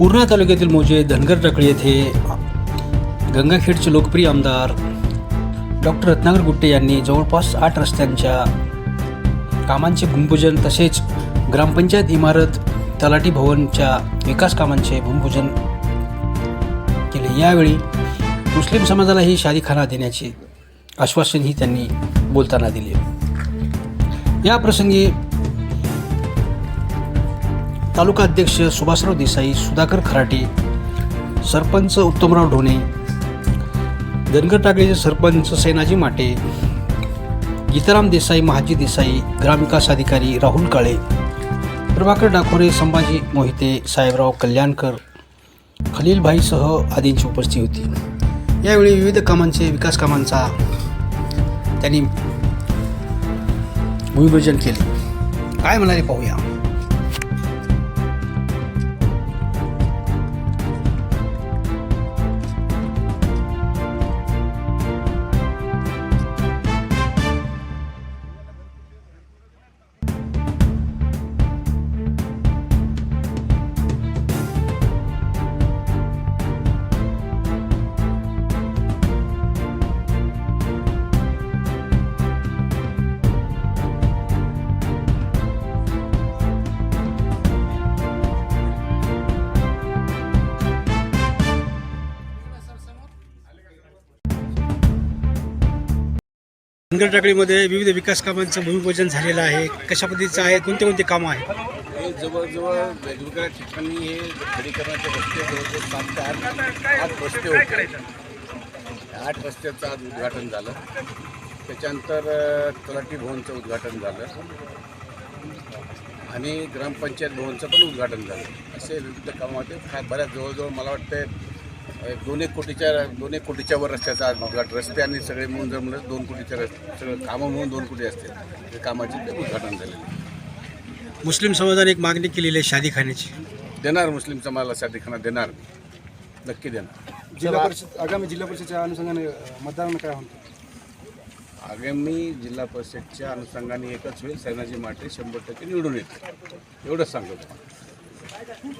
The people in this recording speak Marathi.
पूर्णा तालुक्यातील मौजे धनगर टाकळी येथे गंगाखेडचे लोकप्रिय आमदार डॉक्टर रत्नाकर गुट्टे यांनी जवळपास 8 रस्त्यांच्या कामांचे भूमिपूजन तसेच ग्रामपंचायत इमारत तलाठी भवनच्या विकास कामांचे भूमिपूजन केले। यावेळी मुस्लिम समाजालाही शादीखाना देण्याचे आश्वासनही त्यांनी बोलताना दिले। या प्रसंगी तालुका अध्यक्ष सुभाषराव देसाई, सुधाकर खराटे, सरपंच उत्तमराव ढोणे, धनगर टाकळीचे सरपंच सैनाजी माटे, गीताराम देसाई, महाजी देसाई, ग्रामविकास अधिकारी राहुल काळे, प्रभाकर डाकोरे, संभाजी मोहिते, साहेबराव कल्याणकर, खलीलभाईसह आदींची उपस्थिती होती। यावेळी विविध कामांचे विकास कामांचा त्यांनी भूमिपूजन केले। काय म्हणाले पाहूया। धनगर टाकळीमध्ये विविध विकास कामांचं भूमिपूजन झालेलं आहे। कशा पद्धतीचं आहे, कोणते कामं आहेत? हे जवळजवळ वेगवेगळ्या ठिकाणी हे खडीकरणाचे रस्ते जवळजवळ 7 ते 8 रस्ते होते। 8 रस्त्याचं आज उद्घाटन झालं। त्याच्यानंतर तलाठी भवनचं उद्घाटन झालं आणि ग्रामपंचायत भवनचं पण उद्घाटन झालं। असे विविध कामं होते। बऱ्याच जवळजवळ मला वाटतं 2 कोटीच्या वर रस्त्याचा आज उद्घाटन, रस्ते आणि सगळे मिळून जर म्हणलं 2 कोटीच्या रस्ते, सगळं कामं मिळून 2 कोटी असते। ते कामाचे ते उद्घाटन झालेलं आहे। मुस्लिम समाजाने एक मागणी केलेली आहे शादीखान्याची। देणार, मुस्लिम समाजाला शादीखाना देणार, नक्की देणार। आगामी जिल्हा परिषदच्या अनुषंगाने मतदारांना काय म्हणतो? आगामी जिल्हा परिषदच्या अनुषंगाने एकच होईल, सैनाजी माटे 100% निवडून येतील, एवढंच सांगतो।